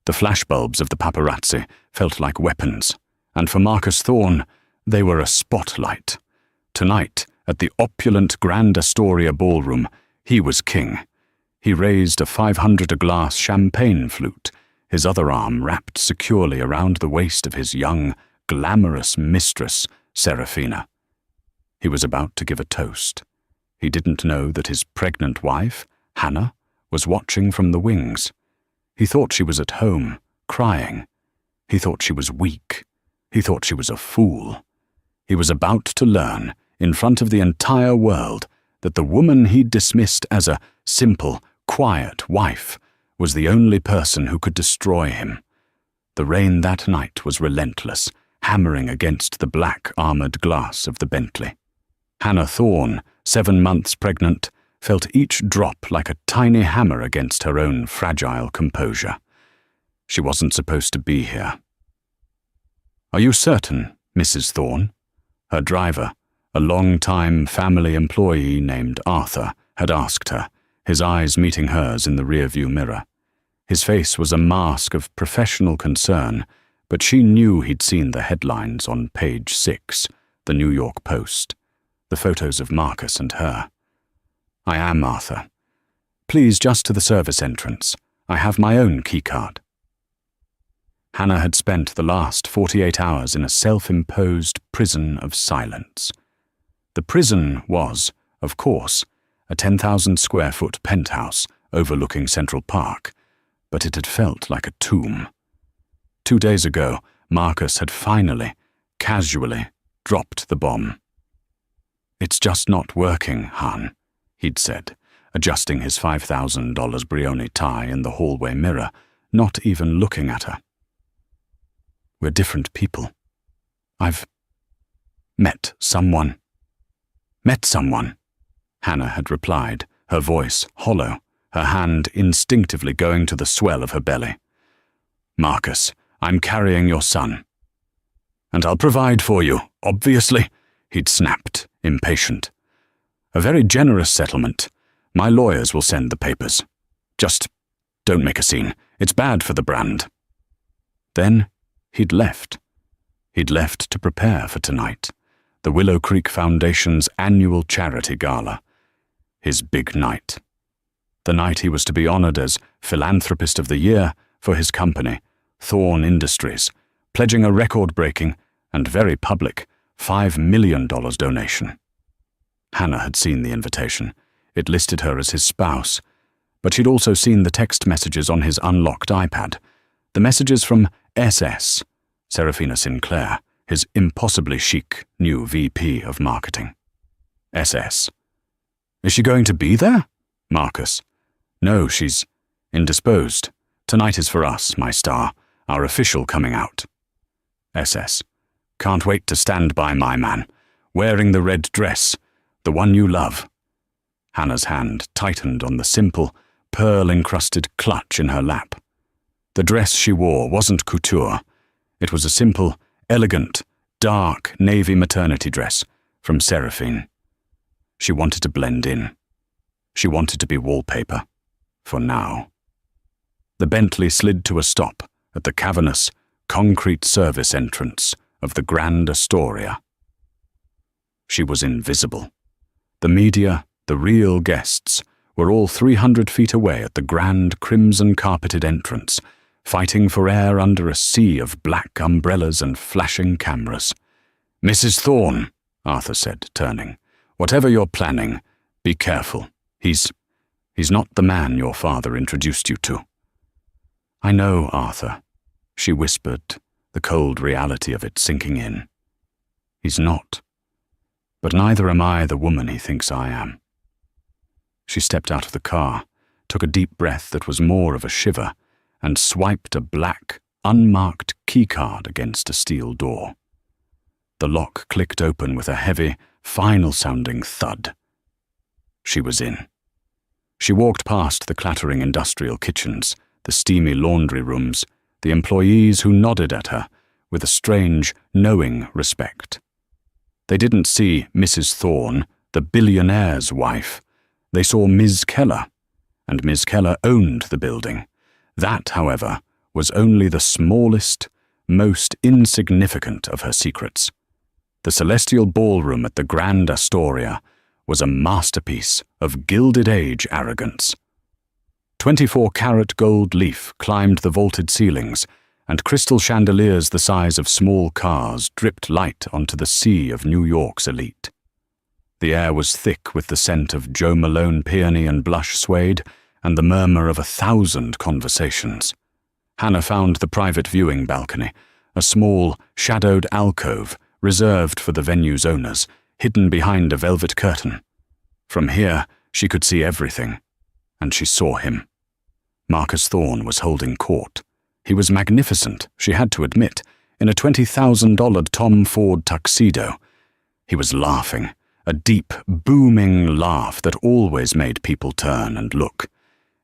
The flashbulbs of the paparazzi felt like weapons, and for Marcus Thorne, they were a spotlight. Tonight, at the opulent Grand Astoria ballroom, he was king. He raised a 500-glass champagne flute, his other arm wrapped securely around the waist of his young, glamorous mistress, Serafina. He was about to give a toast. He didn't know that his pregnant wife, Hannah, was watching from the wings. He thought she was at home, crying. He thought she was weak. He thought she was a fool. He was about to learn, in front of the entire world, that the woman he'd dismissed as a simple, quiet wife was the only person who could destroy him. The rain that night was relentless, hammering against the black armored glass of the Bentley. Hannah Thorne, 7 months pregnant, felt each drop like a tiny hammer against her own fragile composure. She wasn't supposed to be here. "Are you certain, Mrs. Thorne?" Her driver, a long-time family employee named Arthur, had asked her, his eyes meeting hers in the rearview mirror. His face was a mask of professional concern, but she knew he'd seen the headlines on page 6, the New York Post, the photos of Marcus and her. "I am Arthur. Please, just to the service entrance. I have my own keycard." Hannah had spent the last 48 hours in a self-imposed prison of silence. The prison was, of course, a 10,000-square-foot penthouse overlooking Central Park, but it had felt like a tomb. 2 days ago, Marcus had finally, casually, dropped the bomb. "It's just not working, Han," he'd said, adjusting his $5,000 Brioni tie in the hallway mirror, not even looking at her. "We're different people. I've met someone." "Met someone," Hannah had replied, her voice hollow, her hand instinctively going to the swell of her belly. "Marcus, I'm carrying your son." "And I'll provide for you, obviously," he'd snapped, impatient. "A very generous settlement. My lawyers will send the papers. Just don't make a scene. It's bad for the brand." Then he'd left. He'd left to prepare for tonight, the Willow Creek Foundation's annual charity gala. His big night. The night he was to be honored as Philanthropist of the Year for his company, Thorne Industries, pledging a record-breaking and very public $5 million donation. Hannah had seen the invitation. It listed her as his spouse, but she'd also seen the text messages on his unlocked iPad, the messages from SS, Serafina Sinclair, his impossibly chic new VP of marketing. SS. "Is she going to be there?" Marcus. "No, she's indisposed. Tonight is for us, my star, our official coming out." SS. "Can't wait to stand by my man, wearing the red dress, the one you love." Hannah's hand tightened on the simple, pearl-encrusted clutch in her lap. The dress she wore wasn't couture. It was a simple, elegant, dark navy maternity dress from Seraphine. She wanted to blend in. She wanted to be wallpaper. For now. The Bentley slid to a stop at the cavernous, concrete service entrance of the Grand Astoria. She was invisible. The media, the real guests, were all 300 feet away at the grand crimson-carpeted entrance, fighting for air under a sea of black umbrellas and flashing cameras. "Mrs. Thorne," Arthur said, turning, "whatever you're planning, be careful. He's not the man your father introduced you to." "I know, Arthur," she whispered, the cold reality of it sinking in. "He's not. But neither am I the woman he thinks I am." She stepped out of the car, took a deep breath that was more of a shiver, and swiped a black, unmarked keycard against a steel door. The lock clicked open with a heavy, final-sounding thud. She was in. She walked past the clattering industrial kitchens, the steamy laundry rooms, the employees who nodded at her with a strange, knowing respect. They didn't see Mrs. Thorne, the billionaire's wife. They saw Ms. Keller, and Ms. Keller owned the building. That, however, was only the smallest, most insignificant of her secrets. The celestial ballroom at the Grand Astoria was a masterpiece of Gilded Age arrogance. 24-carat gold leaf climbed the vaulted ceilings, and crystal chandeliers the size of small cars dripped light onto the sea of New York's elite. The air was thick with the scent of Joe Malone peony and blush suede, and the murmur of 1,000 conversations. Hannah found the private viewing balcony, a small, shadowed alcove reserved for the venue's owners, hidden behind a velvet curtain. From here, she could see everything, and she saw him. Marcus Thorne was holding court. He was magnificent, she had to admit, in a $20,000 Tom Ford tuxedo. He was laughing, a deep, booming laugh that always made people turn and look.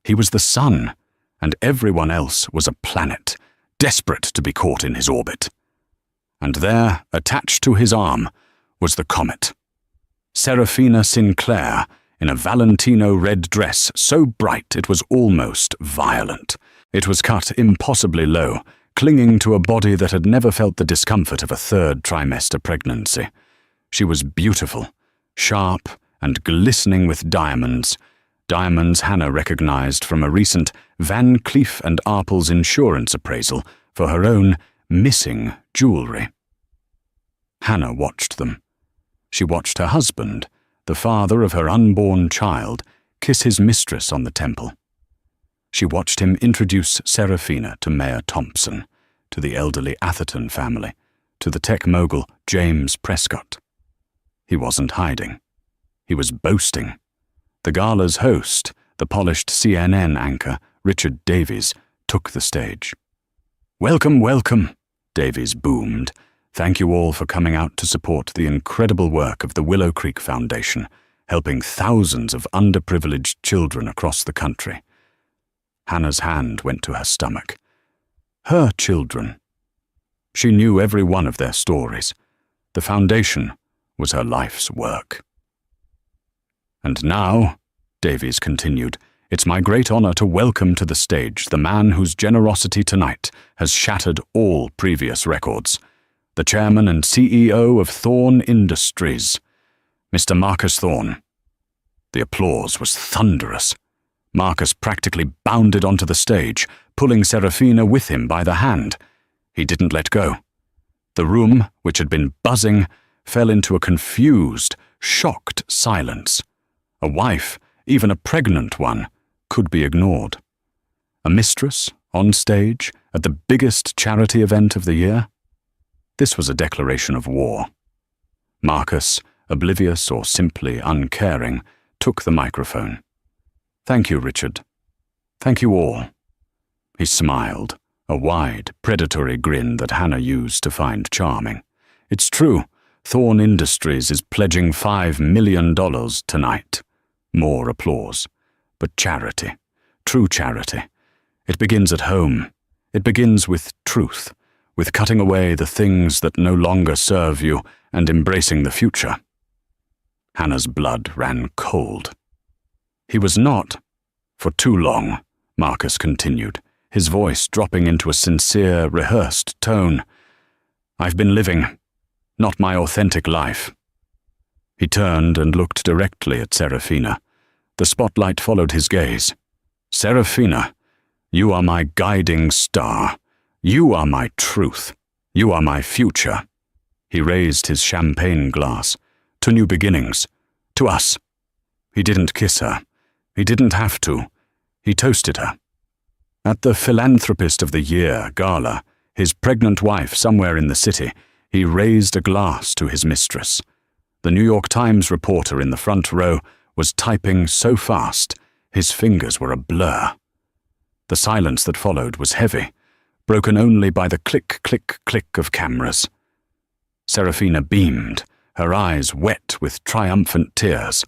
He was the sun, and everyone else was a planet, desperate to be caught in his orbit. And there, attached to his arm, was the comet. Serafina Sinclair, in a Valentino red dress so bright it was almost violent. It was cut impossibly low, clinging to a body that had never felt the discomfort of a third trimester pregnancy. She was beautiful, sharp, and glistening with diamonds. Diamonds Hannah recognized from a recent Van Cleef & Arpels insurance appraisal for her own missing jewelry. Hannah watched them. She watched her husband, the father of her unborn child, kiss his mistress on the temple. She watched him introduce Serafina to Mayor Thompson, to the elderly Atherton family, to the tech mogul James Prescott. He wasn't hiding. He was boasting. The gala's host, the polished CNN anchor, Richard Davies, took the stage. "Welcome, welcome," Davies boomed. "Thank you all for coming out to support the incredible work of the Willow Creek Foundation, helping thousands of underprivileged children across the country." Hannah's hand went to her stomach. Her children. She knew every one of their stories. The foundation was her life's work. "And now," Davies continued, "it's my great honor to welcome to the stage the man whose generosity tonight has shattered all previous records. The chairman and CEO of Thorne Industries, Mr. Marcus Thorne." The applause was thunderous. Marcus practically bounded onto the stage, pulling Serafina with him by the hand. He didn't let go. The room, which had been buzzing, fell into a confused, shocked silence. A wife, even a pregnant one, could be ignored. A mistress, on stage, at the biggest charity event of the year? This was a declaration of war. Marcus, oblivious or simply uncaring, took the microphone. "Thank you, Richard. Thank you all." He smiled, a wide, predatory grin that Hannah used to find charming. "It's true, Thorne Industries is pledging $5 million tonight." More applause. But charity, true charity. It begins at home. It begins with truth, with cutting away the things that no longer serve you and embracing the future. Hannah's blood ran cold. "He was not, for too long," Marcus continued, his voice dropping into a sincere, rehearsed tone. "I've been living, not my authentic life." He turned and looked directly at Serafina. The spotlight followed his gaze. "Serafina, you are my guiding star. You are my truth. You are my future." He raised his champagne glass. "To new beginnings. To us." He didn't kiss her. He didn't have to. He toasted her. At the Philanthropist of the Year Gala, his pregnant wife somewhere in the city, he raised a glass to his mistress. The New York Times reporter in the front row was typing so fast, his fingers were a blur. The silence that followed was heavy, broken only by the click, click, click of cameras. Serafina beamed, her eyes wet with triumphant tears.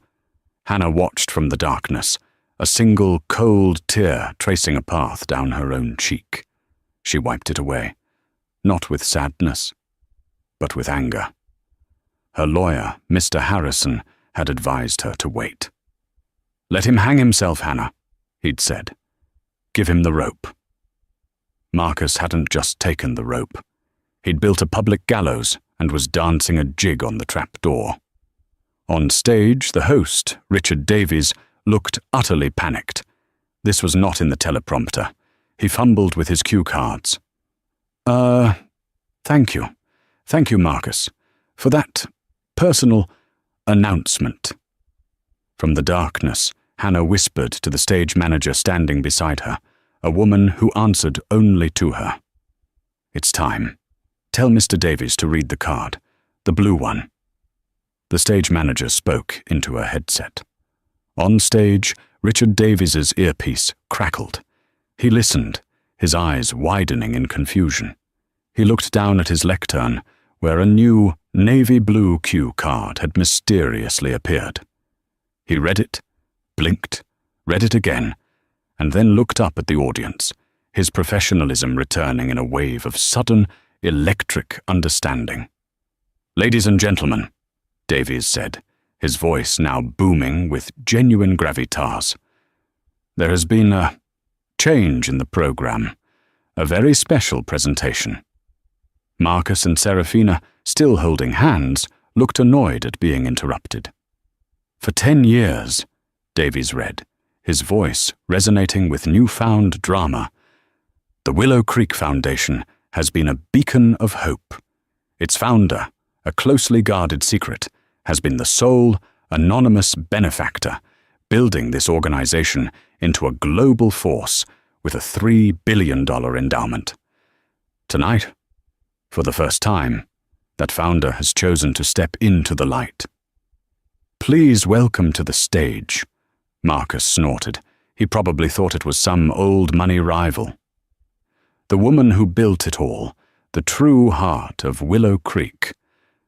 Hannah watched from the darkness, a single cold tear tracing a path down her own cheek. She wiped it away, not with sadness, but with anger. Her lawyer, Mr. Harrison, had advised her to wait. "Let him hang himself, Hannah," he'd said. "Give him the rope." Marcus hadn't just taken the rope. He'd built a public gallows and was dancing a jig on the trapdoor. On stage, the host, Richard Davies, looked utterly panicked. This was not in the teleprompter. He fumbled with his cue cards. Thank you. Thank you, Marcus, for that personal announcement." From the darkness, Hannah whispered to the stage manager standing beside her, a woman who answered only to her. "It's time. Tell Mr. Davies to read the card, the blue one." The stage manager spoke into a headset. On stage, Richard Davies's earpiece crackled. He listened, his eyes widening in confusion. He looked down at his lectern, where a new navy blue cue card had mysteriously appeared. He read it, blinked, read it again, and then looked up at the audience, his professionalism returning in a wave of sudden, electric understanding. "Ladies and gentlemen," Davies said, his voice now booming with genuine gravitas, "there has been a change in the program, a very special presentation." Marcus and Serafina, still holding hands, looked annoyed at being interrupted. "For 10 years," Davies read, his voice resonating with newfound drama, "the Willow Creek Foundation has been a beacon of hope. Its founder, a closely guarded secret, has been the sole, anonymous benefactor, building this organization into a global force with a $3 billion endowment. Tonight, for the first time, that founder has chosen to step into the light." "Please welcome to the stage," Marcus snorted. He probably thought it was some old money rival. "The woman who built it all, the true heart of Willow Creek,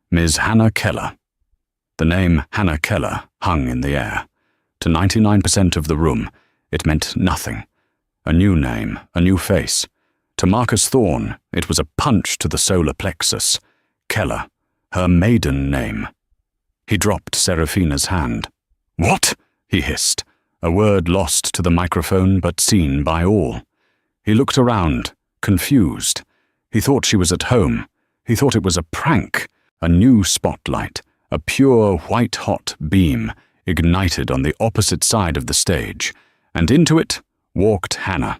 Ms. Hannah Keller." The name Hannah Keller hung in the air. To 99% of the room, it meant nothing. A new name, a new face. To Marcus Thorne, it was a punch to the solar plexus. Keller, her maiden name. He dropped Serafina's hand. "What?" he hissed, a word lost to the microphone but seen by all. He looked around, confused. He thought she was at home. He thought it was a prank, a new spotlight, a pure white-hot beam ignited on the opposite side of the stage, and into it walked Hannah.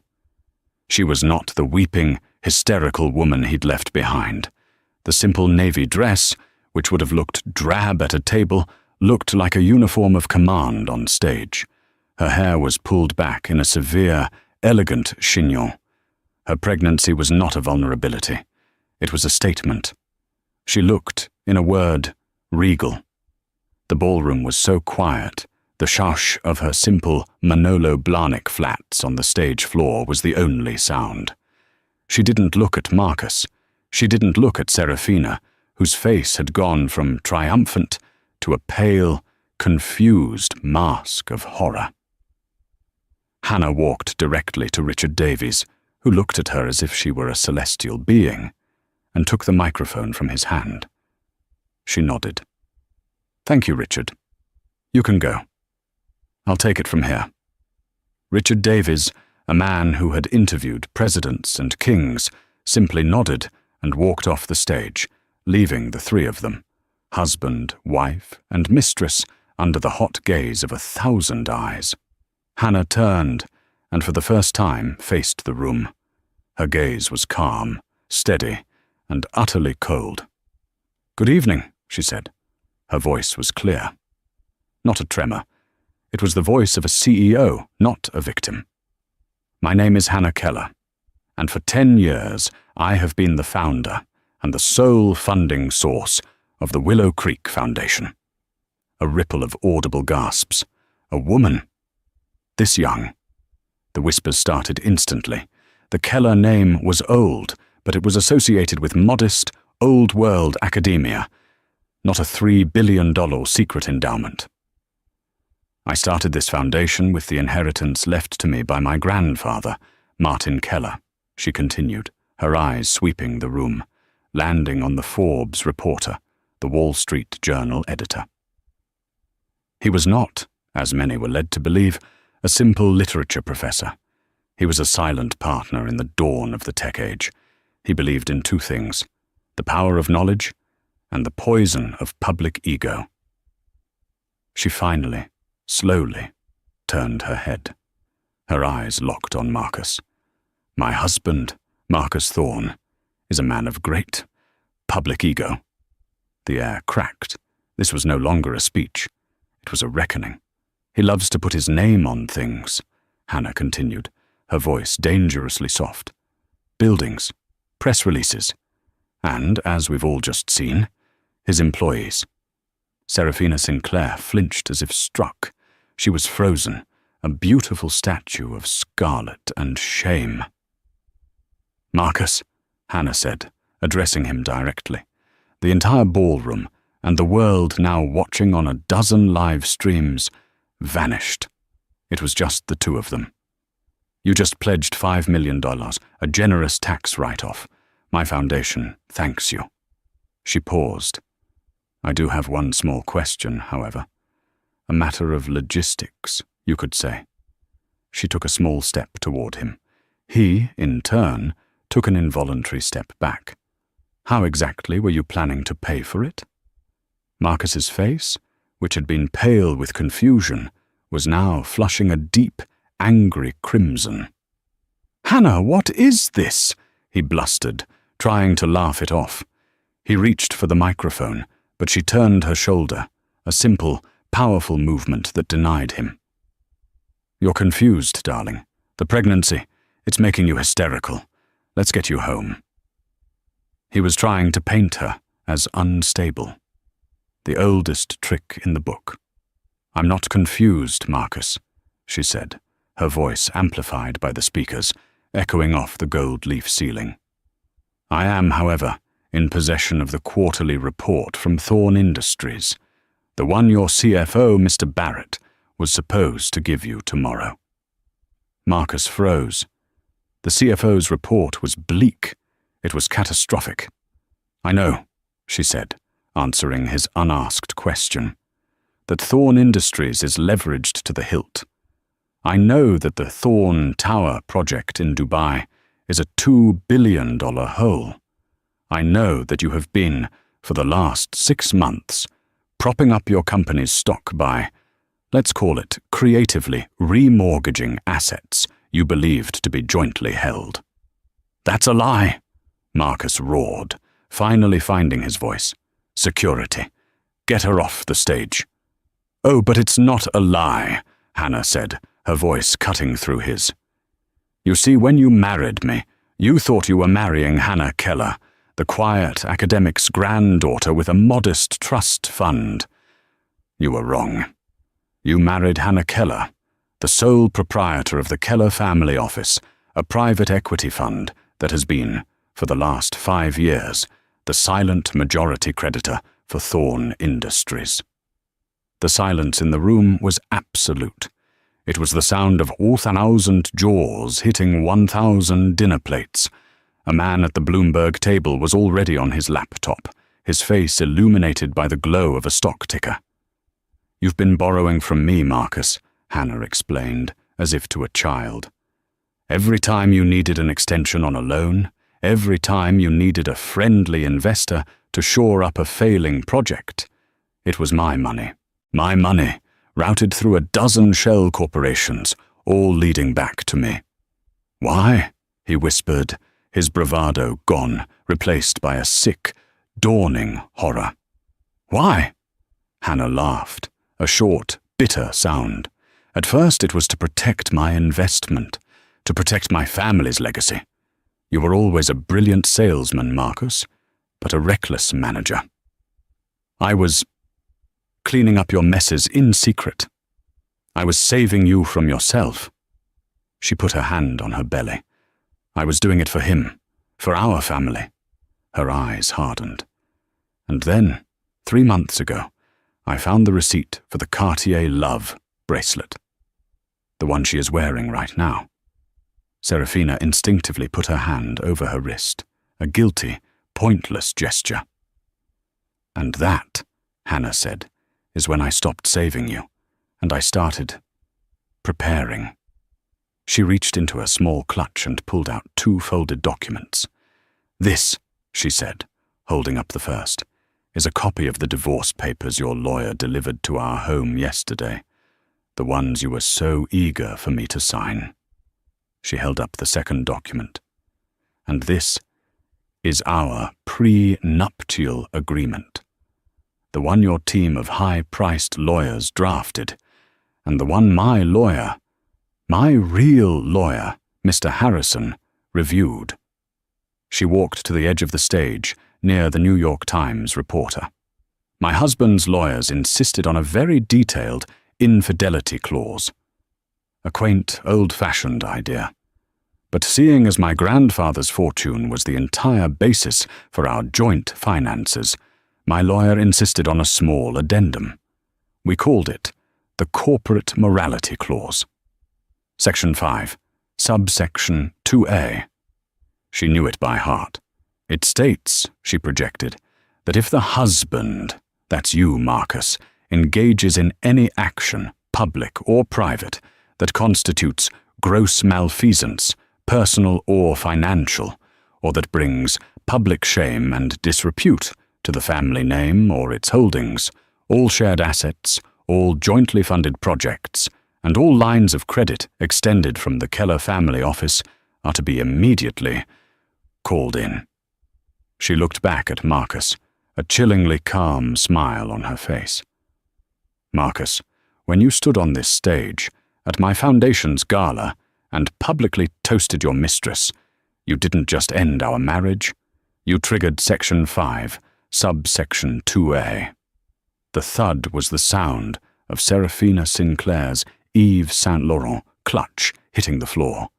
She was not the weeping, hysterical woman he'd left behind. The simple navy dress, which would have looked drab at a table, looked like a uniform of command on stage. Her hair was pulled back in a severe, elegant chignon. Her pregnancy was not a vulnerability. It was a statement. She looked, in a word, regal. The ballroom was so quiet. The shush of her simple Manolo Blahnik flats on the stage floor was the only sound. She didn't look at Marcus. She didn't look at Serafina, whose face had gone from triumphant to a pale, confused mask of horror. Hannah walked directly to Richard Davies, who looked at her as if she were a celestial being, and took the microphone from his hand. She nodded. "Thank you, Richard. You can go. I'll take it from here." Richard Davies, a man who had interviewed presidents and kings, simply nodded and walked off the stage, leaving the three of them, husband, wife, and mistress, under the hot gaze of 1,000 eyes. Hannah turned, and for the first time faced the room. Her gaze was calm, steady, and utterly cold. "Good evening," she said. Her voice was clear. Not a tremor. It was the voice of a CEO, not a victim. "My name is Hannah Keller, and for 10 years I have been the founder and the sole funding source of the Willow Creek Foundation." A ripple of audible gasps. A woman. This young. The whispers started instantly. The Keller name was old, but it was associated with modest, old-world academia, not a $3 billion secret endowment. "I started this foundation with the inheritance left to me by my grandfather, Martin Keller," she continued, her eyes sweeping the room, landing on the Forbes reporter, the Wall Street Journal editor. He was not, as many were led to believe, a simple literature professor. He was a silent partner in the dawn of the tech age. He believed in two things: the power of knowledge and the poison of public ego. She finally, slowly, turned her head. Her eyes locked on Marcus. My husband, Marcus Thorne, is a man of great public ego. The air cracked. This was no longer a speech. It was a reckoning. He loves to put his name on things, Hannah continued, her voice dangerously soft. Buildings, press releases, and, as we've all just seen, his employees. Serafina Sinclair flinched as if struck. She was frozen, a beautiful statue of scarlet and shame. Marcus, Hannah said, addressing him directly. The entire ballroom, and the world now watching on a dozen live streams, vanished. It was just the two of them. You just pledged $5 million, a generous tax write-off. My foundation thanks you. She paused. I do have one small question, however. A matter of logistics, you could say. She took a small step toward him. He, in turn, took an involuntary step back. How exactly were you planning to pay for it? Marcus's face, which had been pale with confusion, was now flushing a deep, angry crimson. "Hannah, what is this?" he blustered, trying to laugh it off. He reached for the microphone, but she turned her shoulder, a simple, powerful movement that denied him. "You're confused, darling. The pregnancy, it's making you hysterical. Let's get you home." He was trying to paint her as unstable. The oldest trick in the book. "I'm not confused, Marcus," she said, her voice amplified by the speakers, echoing off the gold leaf ceiling. "I am, however, in possession of the quarterly report from Thorne Industries, the one your CFO, Mr. Barrett, was supposed to give you tomorrow." Marcus froze. The CFO's report was bleak. It was catastrophic. "I know," she said, answering his unasked question, "that Thorne Industries is leveraged to the hilt. I know that the Thorne Tower project in Dubai is a $2 billion hole. I know that you have been, for the last 6 months, propping up your company's stock by, let's call it, creatively remortgaging assets you believed to be jointly held." "That's a lie," Marcus roared, finally finding his voice. "Security. Get her off the stage." "Oh, but it's not a lie," Hannah said, her voice cutting through his. "You see, when you married me, you thought you were marrying Hannah Keller, the quiet academic's granddaughter with a modest trust fund. You were wrong. You married Hannah Keller, the sole proprietor of the Keller Family Office, a private equity fund that has been, for the last 5 years, the silent majority creditor for Thorne Industries." The silence in the room was absolute. It was the sound of 1,000 jaws hitting 1,000 dinner plates. A man at the Bloomberg table was already on his laptop, his face illuminated by the glow of a stock ticker. "You've been borrowing from me, Marcus," Hannah explained, as if to a child. "Every time you needed an extension on a loan, every time you needed a friendly investor to shore up a failing project, it was my money, routed through a dozen shell corporations, all leading back to me." "Why?" he whispered, his bravado gone, replaced by a sick, dawning horror. "Why?" Hannah laughed, a short, bitter sound. "At first it was to protect my investment, to protect my family's legacy. You were always a brilliant salesman, Marcus, but a reckless manager. I was cleaning up your messes in secret. I was saving you from yourself." She put her hand on her belly. "I was doing it for him, for our family." Her eyes hardened. "And then, 3 months ago, I found the receipt for the Cartier Love bracelet. The one she is wearing right now." Serafina instinctively put her hand over her wrist, a guilty, pointless gesture. "And that," Hannah said, "is when I stopped saving you, and I started preparing." She reached into her small clutch and pulled out 2 folded documents. "This," she said, holding up the first, "is a copy of the divorce papers your lawyer delivered to our home yesterday, the ones you were so eager for me to sign." She held up the second document. "And this is our pre-nuptial agreement, the one your team of high-priced lawyers drafted, and the one my lawyer, my real lawyer, Mr. Harrison, reviewed." She walked to the edge of the stage, near the New York Times reporter. "My husband's lawyers insisted on a very detailed infidelity clause. A quaint, old-fashioned idea. But seeing as my grandfather's fortune was the entire basis for our joint finances, my lawyer insisted on a small addendum. We called it the Corporate Morality Clause. Section 5, subsection 2A. She knew it by heart. It states, she projected, that if the husband, that's you, Marcus, engages in any action, public or private, that constitutes gross malfeasance, personal or financial, or that brings public shame and disrepute to the family name or its holdings, all shared assets, all jointly funded projects, and all lines of credit extended from the Keller family office are to be immediately called in. She looked back at Marcus, a chillingly calm smile on her face. "Marcus, when you stood on this stage, at my foundation's gala, and publicly toasted your mistress, you didn't just end our marriage, you triggered Section 5, subsection 2A. The thud was the sound of Seraphina Sinclair's Yves Saint Laurent clutch hitting the floor.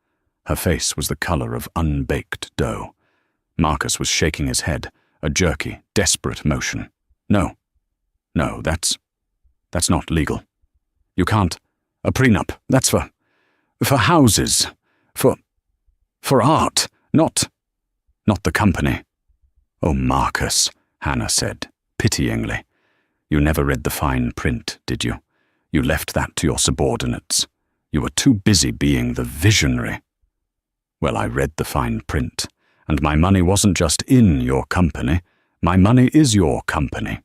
Her face was the color of unbaked dough. Marcus was shaking his head, a jerky, desperate motion. No, that's not legal. You can't. A prenup, that's for houses, for art, not the company." "Oh, Marcus," Hannah said, pityingly. "You never read the fine print, did you? You left that to your subordinates. You were too busy being the visionary." "Well, I read the fine print, and my money wasn't just in your company. My money is your company."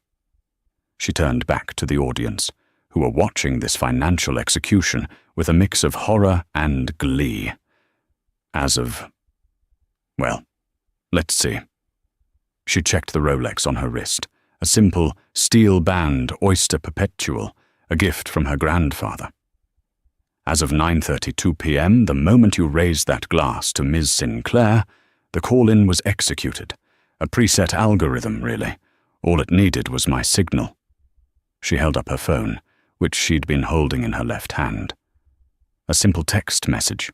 She turned back to the audience, who were watching this financial execution with a mix of horror and glee. Let's see. She checked the Rolex on her wrist, a simple, steel-band Oyster Perpetual, a gift from her grandfather. "As of 9:32 p.m., the moment you raised that glass to Ms. Sinclair, the call-in was executed. A preset algorithm, really. All it needed was my signal." She held up her phone, which she'd been holding in her left hand. A simple text message.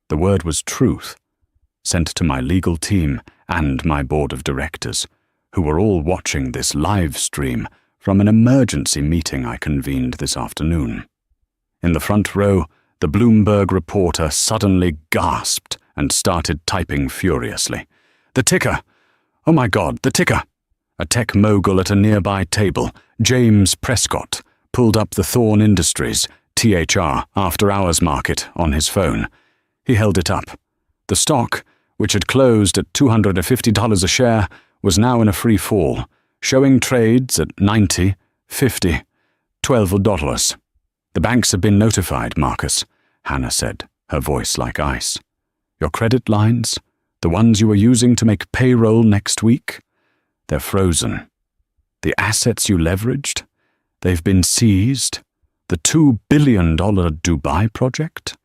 The word was truth, sent to my legal team and my board of directors, who were all watching this live stream from an emergency meeting I convened this afternoon. In the front row, the Bloomberg reporter suddenly gasped and started typing furiously. "The ticker! Oh my God, the ticker!" A tech mogul at a nearby table, James Prescott, pulled up the Thorn Industries, THR, after-hours market on his phone. He held it up. The stock, which had closed at $250 a share, was now in a free fall, showing trades at $90, $50, $12. "The banks have been notified, Marcus," Hannah said, her voice like ice. "Your credit lines, the ones you were using to make payroll next week, they're frozen. The assets you leveraged, they've been seized. The $2 billion Dubai project,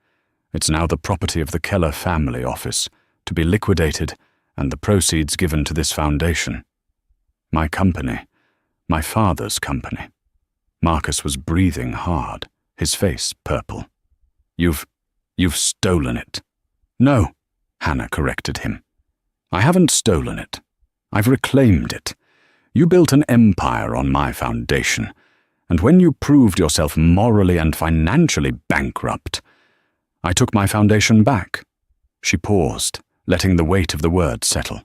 it's now the property of the Keller family office, to be liquidated and the proceeds given to this foundation. My company, my father's company." Marcus was breathing hard, his face purple. You've stolen it." "No," Hannah corrected him. "I haven't stolen it. I've reclaimed it. You built an empire on my foundation, and when you proved yourself morally and financially bankrupt, I took my foundation back." She paused, letting the weight of the word settle.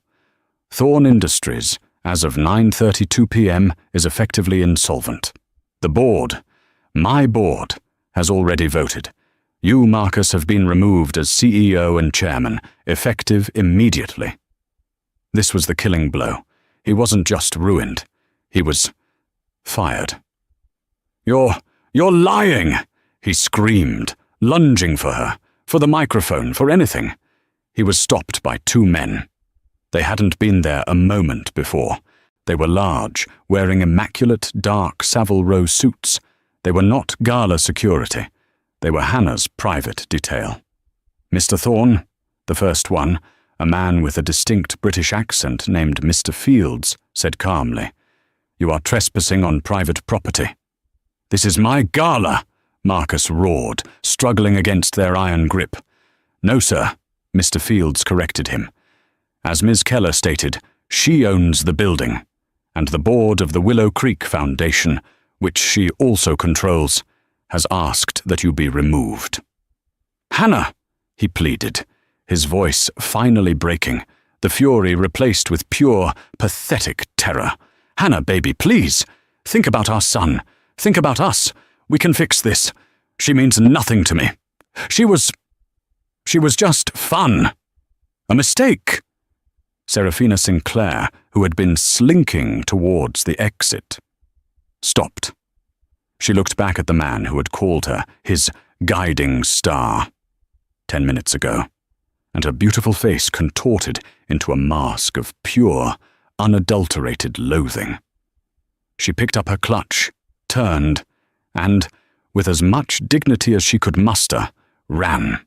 "Thorn Industries, as of 9:32 p.m., is effectively insolvent. The board, my board, has already voted. You, Marcus, have been removed as CEO and chairman, effective immediately." This was the killing blow. He wasn't just ruined. He was fired. You're lying!" he screamed, lunging for her, for the microphone, for anything. He was stopped by two men. They hadn't been there a moment before. They were large, wearing immaculate dark Savile Row suits. They were not Gala security. They were Hannah's private detail. Mr. Thorne, the first one, a man with a distinct British accent named Mr. Fields, said calmly, "You are trespassing on private property." "This is my Gala," Marcus roared, struggling against their iron grip. "No, sir," Mr. Fields corrected him. "As Ms. Keller stated, she owns the building, and the board of the Willow Creek Foundation, which she also controls, has asked that you be removed." "Hannah," he pleaded, his voice finally breaking, the fury replaced with pure, pathetic terror. "Hannah, baby, please. Think about our son. Think about us. We can fix this. She means nothing to me. She was just fun. A mistake." Serafina Sinclair, who had been slinking towards the exit, stopped. She looked back at the man who had called her his guiding star 10 minutes ago, and her beautiful face contorted into a mask of pure, unadulterated loathing. She picked up her clutch, turned, and, with as much dignity as she could muster, ran.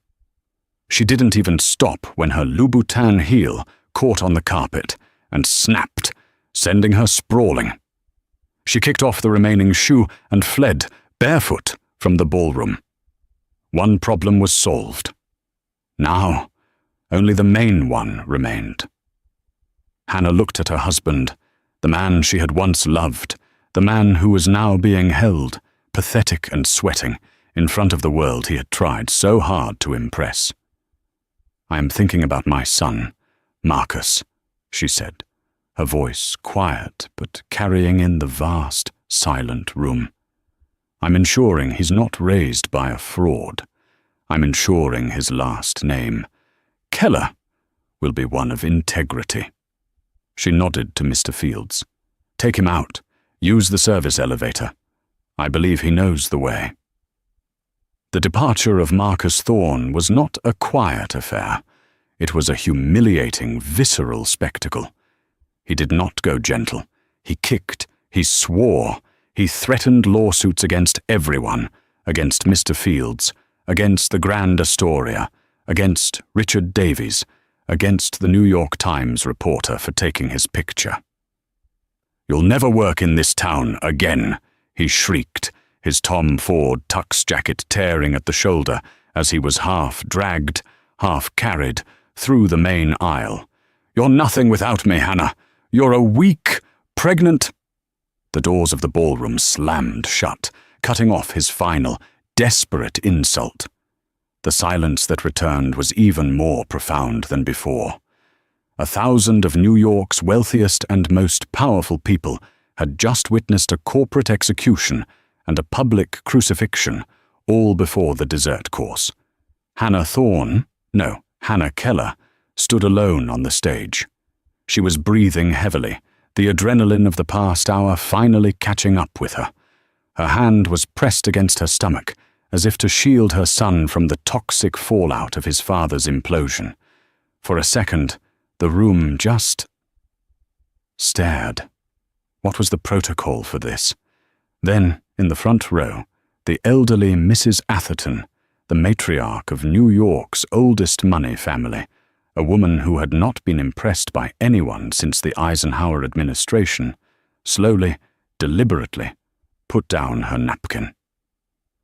She didn't even stop when her Louboutin heel caught on the carpet and snapped, sending her sprawling. She kicked off the remaining shoe and fled, barefoot, from the ballroom. One problem was solved. Now, only the main one remained. Hannah looked at her husband, the man she had once loved, the man who was now being held, pathetic and sweating, in front of the world he had tried so hard to impress. "I am thinking about my son, Marcus," she said, her voice quiet but carrying in the vast, silent room. "I'm ensuring he's not raised by a fraud. I'm ensuring his last name, Keller, will be one of integrity." She nodded to Mr. Fields. "Take him out. Use the service elevator. I believe he knows the way." The departure of Marcus Thorne was not a quiet affair. It was a humiliating, visceral spectacle. He did not go gentle. He kicked, he swore, he threatened lawsuits against everyone, against Mr. Fields, against the Grand Astoria, against Richard Davies, against the New York Times reporter for taking his picture. "You'll never work in this town again," he shrieked, his Tom Ford tux jacket tearing at the shoulder as he was half dragged, half carried, through the main aisle. "You're nothing without me, Hannah. You're a weak, pregnant—" The doors of the ballroom slammed shut, cutting off his final, desperate insult. The silence that returned was even more profound than before. 1,000 of New York's wealthiest and most powerful people had just witnessed a corporate execution and a public crucifixion, all before the dessert course. Hannah Keller, stood alone on the stage. She was breathing heavily, the adrenaline of the past hour finally catching up with her. Her hand was pressed against her stomach, as if to shield her son from the toxic fallout of his father's implosion. For a second, the room just stared. What was the protocol for this? Then, in the front row, the elderly Mrs. Atherton, the matriarch of New York's oldest money family, a woman who had not been impressed by anyone since the Eisenhower administration, slowly, deliberately, put down her napkin.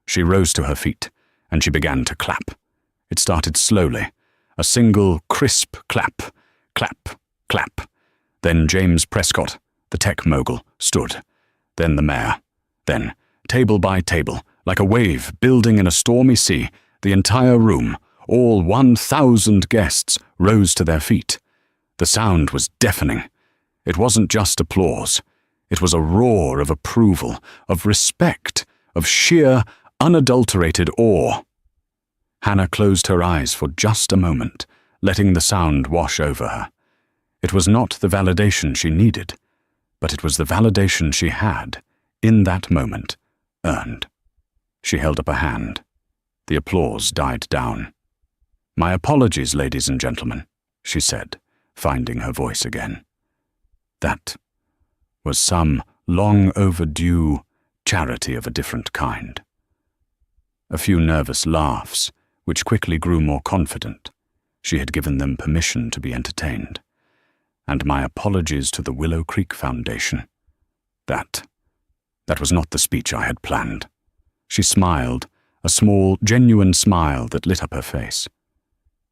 She rose to her feet, and she began to clap. It started slowly, a single crisp clap, clap, clap. Then James Prescott, the tech mogul, stood. Then the mayor. Then, table by table, like a wave building in a stormy sea, the entire room, all 1,000 guests, rose to their feet. The sound was deafening. It wasn't just applause. It was a roar of approval, of respect, of sheer, unadulterated awe. Hannah closed her eyes for just a moment, letting the sound wash over her. It was not the validation she needed, but it was the validation she had, in that moment, earned. She held up a hand. The applause died down. "My apologies, ladies and gentlemen," she said, finding her voice again. That was some long overdue charity of a different kind. A few nervous laughs, which quickly grew more confident. She had given them permission to be entertained. And my apologies to the Willow Creek Foundation. That was not the speech I had planned. She smiled, a small, genuine smile that lit up her face.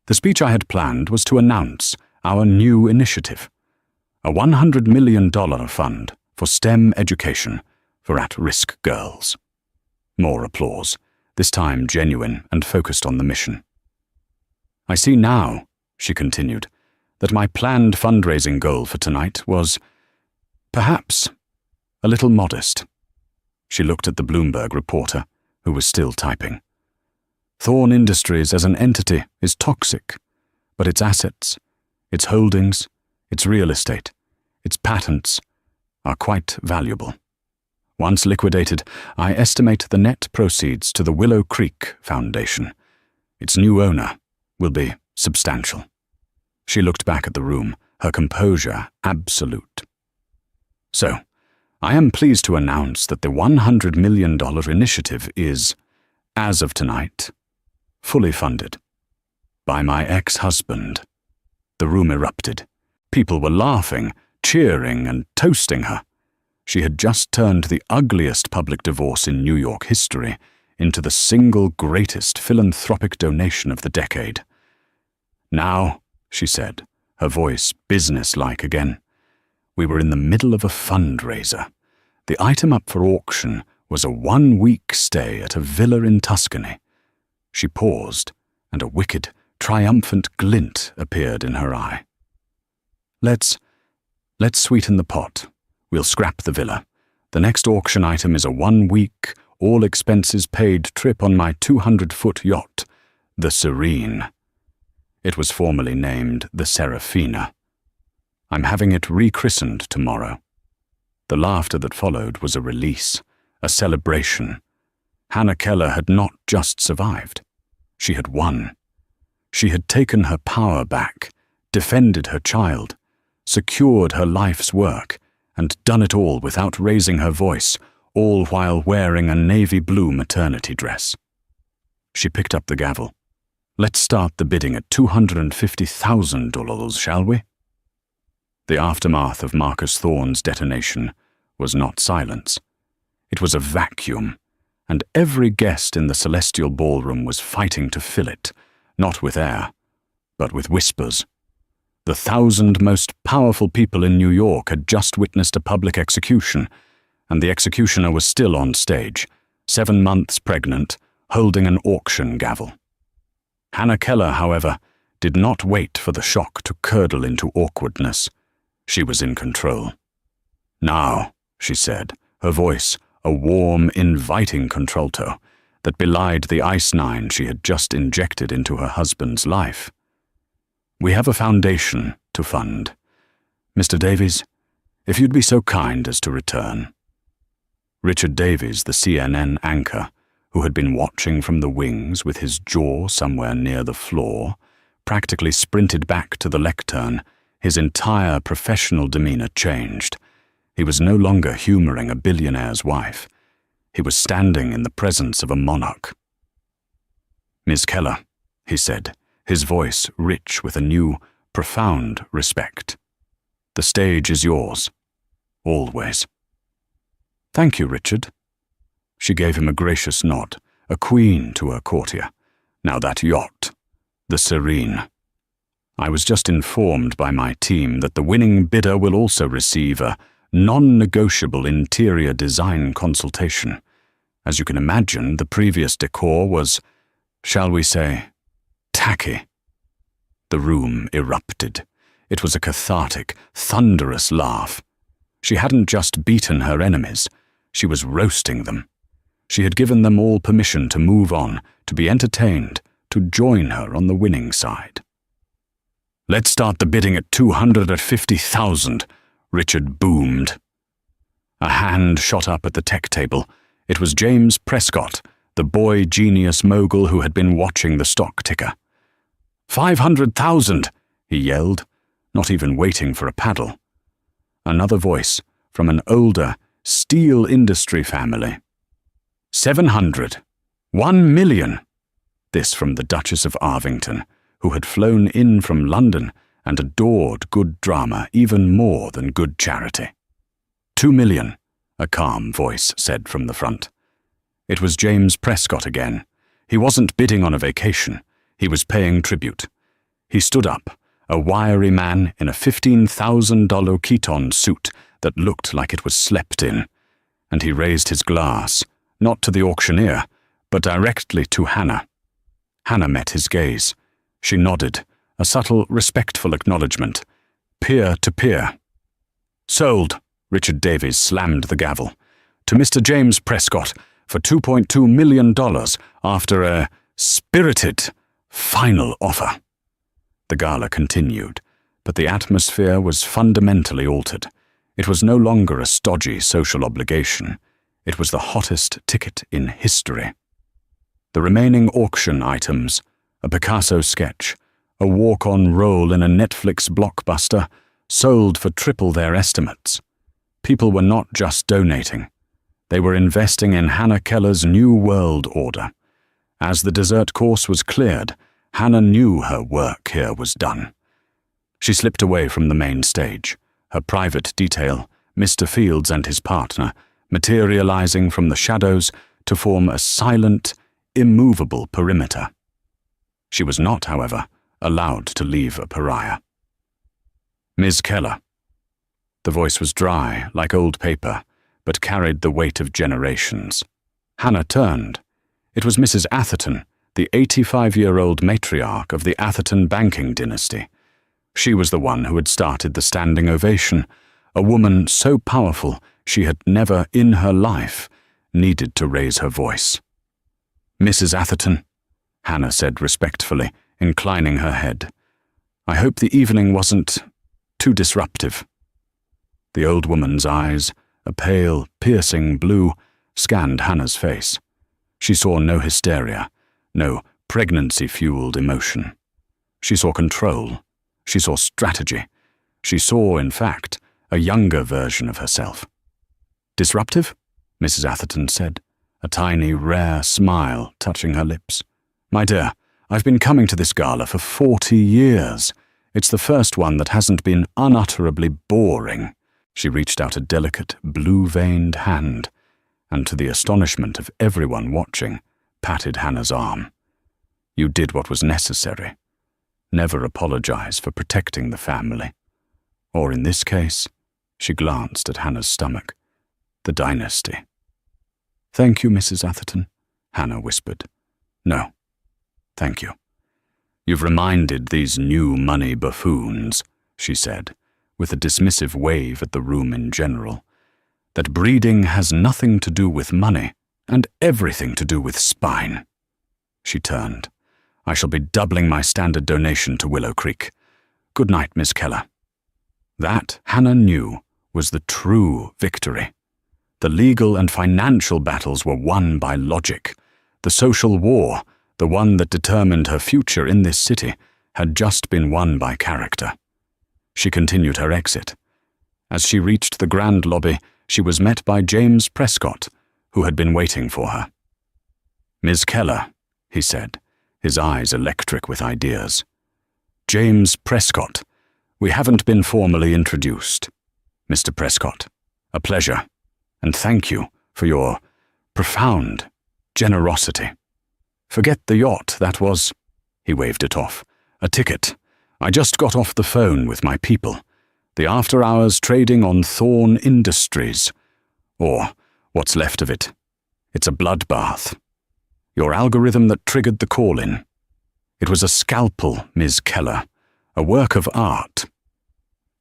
The speech I had planned was to announce our new initiative, a $100 million fund for STEM education for at-risk girls. More applause, this time genuine and focused on the mission. "I see now," she continued, "that my planned fundraising goal for tonight was, perhaps, a little modest." She looked at the Bloomberg reporter, who was still typing. "Thorn Industries as an entity is toxic, but its assets, its holdings, its real estate, its patents are quite valuable. Once liquidated, I estimate the net proceeds to the Willow Creek Foundation. Its new owner will be substantial." She looked back at the room, her composure absolute. "So, I am pleased to announce that the $100 million initiative is, as of tonight, fully funded. By my ex-husband." The room erupted. People were laughing, cheering, and toasting her. She had just turned the ugliest public divorce in New York history into the single greatest philanthropic donation of the decade. "Now," she said, her voice business-like again, "we were in the middle of a fundraiser. The item up for auction was a 1-week stay at a villa in Tuscany." She paused, and a wicked, triumphant glint appeared in her eye. Let's sweeten the pot. We'll scrap the villa. The next auction item is a 1-week, all-expenses-paid trip on my 200-foot yacht, the Serene. It was formerly named the Serafina. I'm having it rechristened tomorrow." The laughter that followed was a release, a celebration. Hannah Keller had not just survived. She had won. She had taken her power back, defended her child, secured her life's work, and done it all without raising her voice, all while wearing a navy blue maternity dress. She picked up the gavel. "Let's start the bidding at $250,000, shall we?" The aftermath of Marcus Thorne's detonation was not silence. It was a vacuum, and every guest in the celestial ballroom was fighting to fill it, not with air, but with whispers. The 1,000 most powerful people in New York had just witnessed a public execution, and the executioner was still on stage, 7 months pregnant, holding an auction gavel. Hannah Keller, however, did not wait for the shock to curdle into awkwardness. She was in control. "Now," she said, her voice a warm, inviting contralto that belied the ice-9 she had just injected into her husband's life. "We have a foundation to fund. Mr. Davies, if you'd be so kind as to return." Richard Davies, the CNN anchor, who had been watching from the wings with his jaw somewhere near the floor, practically sprinted back to the lectern. His entire professional demeanor changed. He was no longer humoring a billionaire's wife. He was standing in the presence of a monarch. "Miss Keller," he said, his voice rich with a new, profound respect. "The stage is yours. Always." "Thank you, Richard." She gave him a gracious nod, a queen to her courtier. "Now that yacht, the Serene. I was just informed by my team that the winning bidder will also receive a non-negotiable interior design consultation. As you can imagine, the previous decor was, shall we say, tacky." The room erupted. It was a cathartic, thunderous laugh. She hadn't just beaten her enemies, she was roasting them. She had given them all permission to move on, to be entertained, to join her on the winning side. "Let's start the bidding at $250,000, Richard boomed. A hand shot up at the tech table. It was James Prescott, the boy genius mogul who had been watching the stock ticker. "500,000, he yelled, not even waiting for a paddle. Another voice from an older, steel industry family. 700, 1 million. This from the Duchess of Arvington, who had flown in from London and adored good drama even more than good charity. 2 million, a calm voice said from the front. It was James Prescott again. He wasn't bidding on a vacation. He was paying tribute. He stood up, a wiry man in a $15,000 Keaton suit that looked like it was slept in, and he raised his glass, not to the auctioneer, but directly to Hannah. Hannah met his gaze. She nodded, a subtle, respectful acknowledgement. Peer to peer. "Sold," Richard Davies slammed the gavel. "To Mr. James Prescott for $2.2 million after a spirited, final offer." The gala continued, but the atmosphere was fundamentally altered. It was no longer a stodgy social obligation. It was the hottest ticket in history. The remaining auction items, a Picasso sketch, a walk-on role in a Netflix blockbuster, sold for triple their estimates. People were not just donating. They were investing in Hannah Keller's new world order. As the dessert course was cleared, Hannah knew her work here was done. She slipped away from the main stage, her private detail, Mr. Fields and his partner, materializing from the shadows to form a silent, immovable perimeter. She was not, however, allowed to leave a pariah. "Ms. Keller." The voice was dry, like old paper, but carried the weight of generations. Hannah turned. It was Mrs. Atherton, the 85-year-old matriarch of the Atherton banking dynasty. She was the one who had started the standing ovation, a woman so powerful she had never in her life needed to raise her voice. "Mrs. Atherton," Hannah said respectfully, inclining her head. "I hope the evening wasn't too disruptive." The old woman's eyes, a pale, piercing blue, scanned Hannah's face. She saw no hysteria, no pregnancy-fueled emotion. She saw control. She saw strategy. She saw, in fact, a younger version of herself. "Disruptive?" Mrs. Atherton said, a tiny, rare smile touching her lips. "My dear, I've been coming to this gala for 40 years. It's the first one that hasn't been unutterably boring." She reached out a delicate, blue-veined hand, and to the astonishment of everyone watching, patted Hannah's arm. "You did what was necessary. Never apologize for protecting the family. Or in this case," she glanced at Hannah's stomach, "the dynasty." "Thank you, Mrs. Atherton," Hannah whispered. "No, thank you. You've reminded these new money buffoons," she said, with a dismissive wave at the room in general, "that breeding has nothing to do with money and everything to do with spine." She turned. "I shall be doubling my standard donation to Willow Creek. Good night, Miss Keller." That, Hannah knew, was the true victory. The legal and financial battles were won by logic. The social war, the one that determined her future in this city, had just been won by character. She continued her exit. As she reached the grand lobby, she was met by James Prescott, who had been waiting for her. "Ms. Keller," he said, his eyes electric with ideas. "James Prescott. We haven't been formally introduced. Mr. Prescott, a pleasure, and thank you for your profound generosity. Forget the yacht, that was—" he waved it off. "A ticket. I just got off the phone with my people. The after-hours trading on Thorn Industries. Or what's left of it. It's a bloodbath. Your algorithm that triggered the call-in. It was a scalpel, Ms. Keller, a work of art.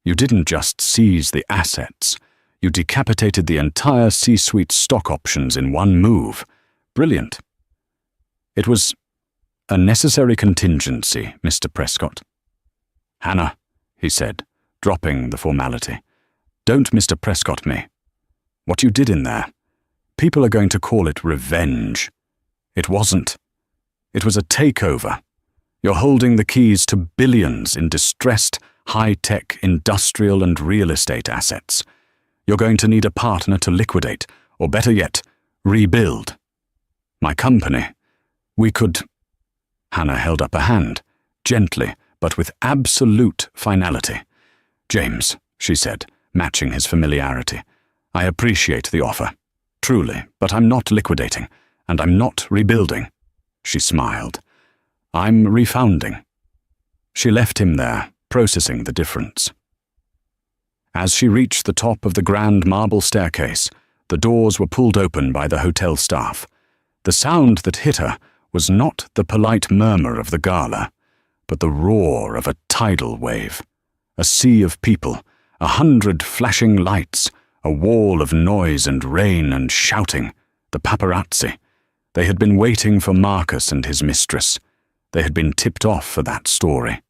You didn't just seize the assets. You decapitated the entire C-suite stock options in one move. Brilliant. It was a necessary contingency, Mr. Prescott." "Hannah," he said, dropping the formality, "don't Mr. Prescott me. What you did in there, people are going to call it revenge. It wasn't. It was a takeover. You're holding the keys to billions in distressed, high-tech industrial and real estate assets. You're going to need a partner to liquidate, or better yet, rebuild. My company, we could—" Hannah held up a hand, gently, but with absolute finality. "James," she said, matching his familiarity, "I appreciate the offer. Truly, but I'm not liquidating, and I'm not rebuilding." She smiled. "I'm refounding." She left him there, processing the difference. As she reached the top of the grand marble staircase, the doors were pulled open by the hotel staff. The sound that hit her was not the polite murmur of the Gala, but the roar of a tidal wave. A sea of people, 100 flashing lights, a wall of noise and rain and shouting, the paparazzi. They had been waiting for Marcus and his mistress. They had been tipped off for that story.